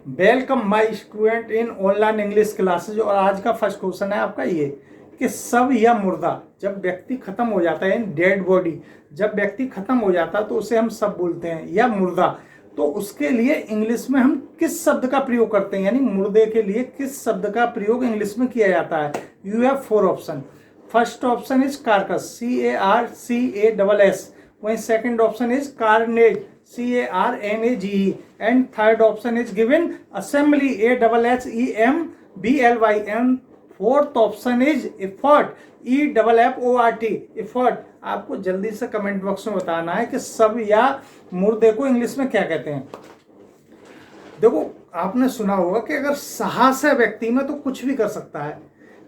Welcome my student in online English classes. और आज का फर्स्ट क्वेश्चन है आपका ये कि सब या मुर्दा जब व्यक्ति खत्म हो जाता है, डेड बॉडी जब व्यक्ति खत्म हो जाता है तो उसे हम सब बोलते हैं, या मुर्दा। तो उसके लिए इंग्लिश में हम किस शब्द का प्रयोग करते हैं, यानी मुर्दे के लिए किस शब्द का प्रयोग इंग्लिश में किया जाता है। You have 4 option. First option is carcass, CARCASS। वहीं second option is carnage, CARNAGE। And third option is given assembly, ASSEMBLY। And fourth option is effort, EFFORT, effort. आपको जल्दी से कमेंट बॉक्स में बताना है कि सब या मुर्दे को इंग्लिश में क्या कहते हैं। देखो, आपने सुना होगा कि अगर साहस है व्यक्ति में तो कुछ भी कर सकता है,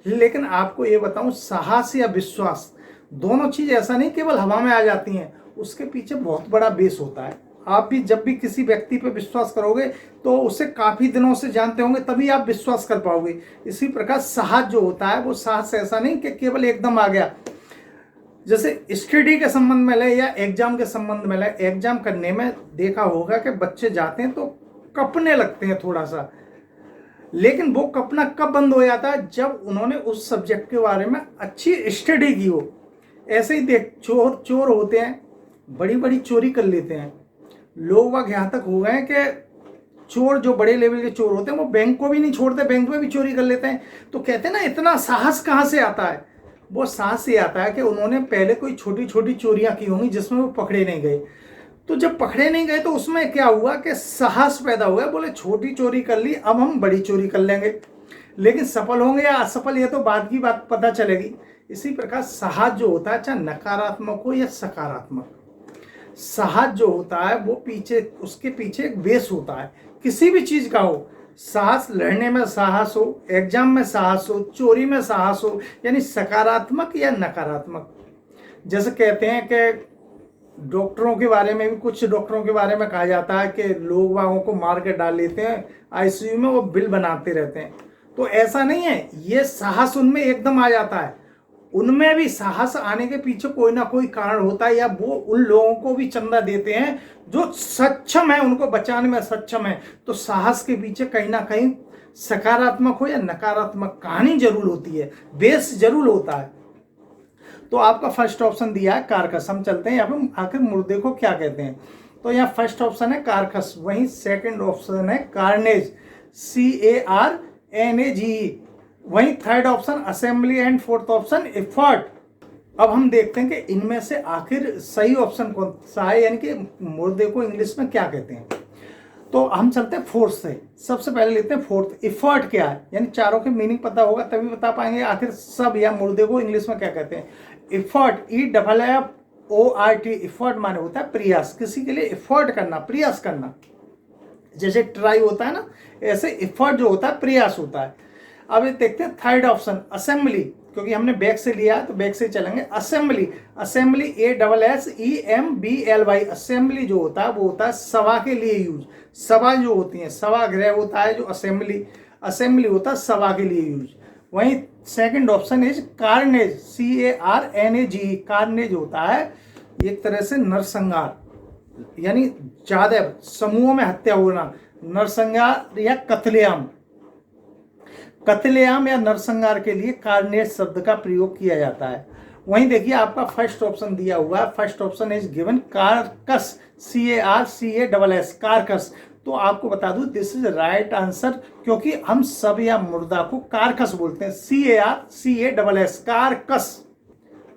लेकिन आपको ये बताऊं, साहस या विश्वास दोनों चीज ऐसा नहीं केवल हवा में आ जाती हैं, उसके पीछे बहुत बड़ा बेस होता है। आप भी जब भी किसी व्यक्ति पे विश्वास करोगे तो उसे काफी दिनों से जानते होंगे, तभी आप विश्वास कर पाओगे। इसी प्रकार साहस जो होता है वो साहस ऐसा नहीं कि केवल एकदम आ गया। जैसे स्टडी के संबंध में ले या एग्जाम के संबंध में ले, एग्जाम करने में देखा होगा कि बच्चे जाते हैं तो कपने लगते हैं थोड़ा सा, लेकिन वो कपना कब बंद हो जाता है, जब उन्होंने उस सब्जेक्ट के बारे में अच्छी स्टडी की हो। ऐसे ही देख, चोर चोर होते हैं, बड़ी बड़ी चोरी कर लेते हैं। लोग वह यहाँ तक हो गए कि चोर जो बड़े लेवल के चोर होते हैं वो बैंक को भी नहीं छोड़ते, बैंक में भी चोरी कर लेते हैं। तो कहते हैं ना, इतना साहस कहाँ से आता है। वो साहस से आता है कि उन्होंने पहले कोई छोटी छोटी चोरियां की होंगी जिसमें वो पकड़े नहीं गए। तो जब पकड़े नहीं गए तो उसमें क्या हुआ कि साहस पैदा हुआ, बोले छोटी चोरी कर ली, अब हम बड़ी चोरी कर लेंगे। लेकिन सफल होंगे या असफल ये तो बाद की बात पता चलेगी। इसी प्रकार साहस जो होता है, चाहे नकारात्मक हो या सकारात्मक, साहस जो होता है वो पीछे, उसके पीछे एक बेस होता है, किसी भी चीज का हो। साहस, लड़ने में साहस हो, एग्जाम में साहस हो, चोरी में साहस हो, यानी सकारात्मक या नकारात्मक। जैसे कहते हैं कि डॉक्टरों के बारे में भी, कुछ डॉक्टरों के बारे में कहा जाता है कि लोग वागों को मार के डाल लेते हैं ICU में, वो बिल बनाते रहते हैं। तो ऐसा नहीं है, ये साहस उनमें एकदम आ जाता है। उनमें भी साहस आने के पीछे कोई ना कोई कारण होता है, या वो उन लोगों को भी चंदा देते हैं जो सक्षम है, उनको बचाने में सक्षम है। तो साहस के पीछे कहीं ना कहीं सकारात्मक हो या नकारात्मक कहानी जरूर होती है, बेस जरूर होता है। तो आपका फर्स्ट ऑप्शन दिया है कारकस। हम चलते हैं यहाँ पे आखिर मुर्दे को क्या कहते हैं। तो यहाँ फर्स्ट ऑप्शन है कारकस, वहीं सेकंड ऑप्शन है कार्नेज, CARNAGE। वहीं third option assembly and fourth option effort. अब हम देखते हैं कि इनमें से आखिर सही ऑप्शन कौन सा है, यानी कि मुर्दे को इंग्लिश में क्या कहते हैं। तो हम चलते हैं फोर्थ से। सबसे पहले लेते हैं फोर्थ, इफर्ट क्या है, यानी चारों के मीनिंग पता होगा तभी बता पाएंगे आखिर सब या मुर्दे को इंग्लिश में क्या कहते हैं। इफर्ट, EFFORT, इफर्ट माने होता है प्रयास, किसी के लिए इफर्ट करना, प्रयास करना। जैसे ट्राई होता है ना, ऐसे इफर्ट जो होता है प्रयास होता है। अब देखते हैं थर्ड ऑप्शन असेंबली, क्योंकि हमने बैक से लिया है तो बैक से चलेंगे। असेंबली, असेंबली ASSEMBLY, असेंबली जो होता है वो होता है सभा के लिए यूज। सभा जो होती है, सभागृह होता है जो असेंबली, असेंबली होता है सभा के लिए यूज। वहीं second option is carnage, CARNAGE। Carnage होता है एक तरह से नरसंहार, यानी ज्यादा समूहों में हत्या होना, नरसंहार या कत्लेआम। कत्लेआम या नरसंहार के लिए कार्नेज शब्द का प्रयोग किया जाता है। वहीं देखिए आपका फर्स्ट ऑप्शन दिया हुआ है, first option is given carcass, CARCASS, carcass. तो आपको बता दूं दिस इज राइट आंसर, क्योंकि हम सब या मुर्दा को कार्कस बोलते हैं, CARCASS, कार्कस।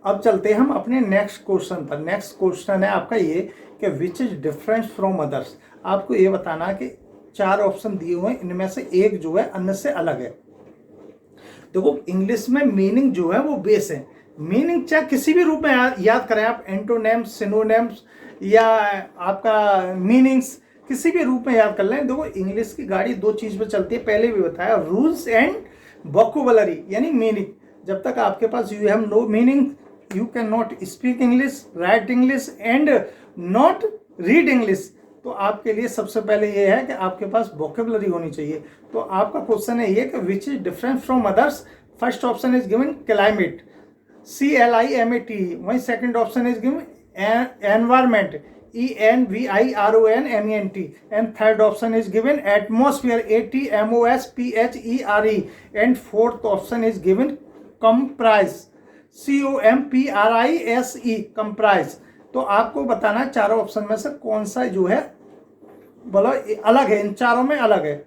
अब चलते हैं हम अपने नेक्स्ट क्वेश्चन पर। नेक्स्ट क्वेश्चन है आपका ये कि which is different from others. आपको ये बताना है कि 4 ऑप्शन दिए हुए हैं, इनमें से एक जो है अन्य से अलग है। देखो, इंग्लिश में मीनिंग जो है वो बेस है। मीनिंग चाहे किसी भी रूप में याद करें आप, एंटोनेम्स, सिनोनेम्स या आपका मीनिंग्स, किसी भी रूप में याद कर लें। देखो, इंग्लिश की गाड़ी 2 चीज पे चलती है, पहले भी बताया, रूल्स एंड वोकैबुलरी, यानी मीनिंग। जब तक आपके पास you have no meaning, you can not speak English, write English and not read English. तो आपके लिए सबसे पहले ये है कि आपके पास वोकैबुलरी होनी चाहिए। तो आपका क्वेश्चन है ये कि which is different from others. First option is given climate, CLIMATE। वहीं second option is given environment, ENVIRONMENT, and third option is given atmosphere, ATMOSPHERE, and fourth option is given comprise, COMPRISE, comprise। तो आपको बताना है चारों option में से कौन सा जो है बोलो अलग है, इन चारों में अलग है।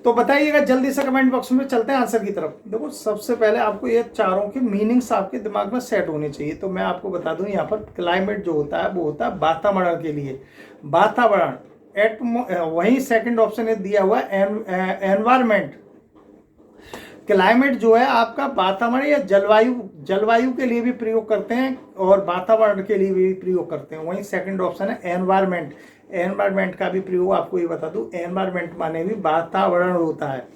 तो बताइएगा जल्दी से कमेंट बॉक्स में। चलते हैं आंसर की तरफ। देखो सबसे पहले आपको ये चारों के मीनिंग्स आपके दिमाग में सेट होने चाहिए। तो मैं आपको बता दूं यहाँ पर क्लाइमेट जो होता है वो होता है वातावरण के लिए, वातावरण। वहीं सेकंड ऑप्शन है दिया हुआ एनवायरमेंट। क्लाइमेट जो है आपका वातावरण या जलवायु के लिए भी प्रयोग करते हैं और वातावरण के लिए भी प्रयोग करते हैं। वहीं सेकंड ऑप्शन है एनवायरमेंट। एनवायरमेंट का भी प्रयोग आपको ये बता दूं, एनवायरमेंट माने भी वातावरण होता है।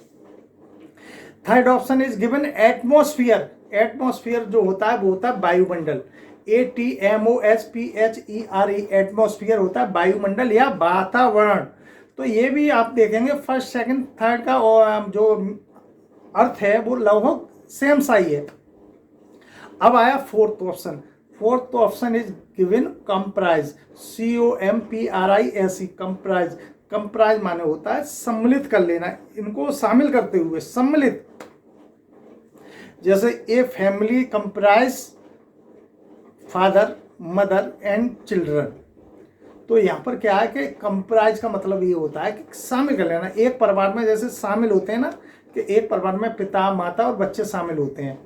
Third option is given atmosphere. Atmosphere जो होता है वो होता है वायुमंडल, ATMOSPHERE, एटमॉस्फेयर होता है वायुमंडल या वातावरण। तो ये भी आप देखेंगे फर्स्ट सेकंड थर्ड का जो अर्थ है वो लगभग सेम सा ही है। अब आया fourth option. Fourth option is given comprise, COMPRISE, comprise. Comprise माने होता है सम्मिलित कर लेना, इनको शामिल करते हुए, सम्मिलित। जैसे a family comprise father, mother and children. तो यहाँ पर क्या है कि कंप्राइज का मतलब ये होता है कि शामिल कर लेना। एक परिवार में जैसे शामिल होते हैं ना, कि एक परिवार में पिता माता और बच्चे शामिल होते हैं,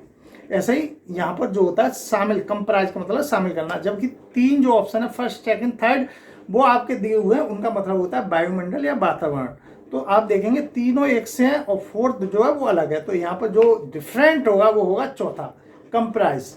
ऐसे ही यहाँ पर जो होता है शामिल, कंप्राइज का मतलब शामिल करना। जबकि तीन जो ऑप्शन है फर्स्ट सेकंड थर्ड वो आपके दिए हुए हैं, उनका मतलब होता है वायुमंडल या वातावरण। तो आप देखेंगे तीनों एक से हैं और फोर्थ जो है वो अलग है। तो यहाँ पर जो डिफरेंट होगा वो होगा चौथा, कंप्राइज।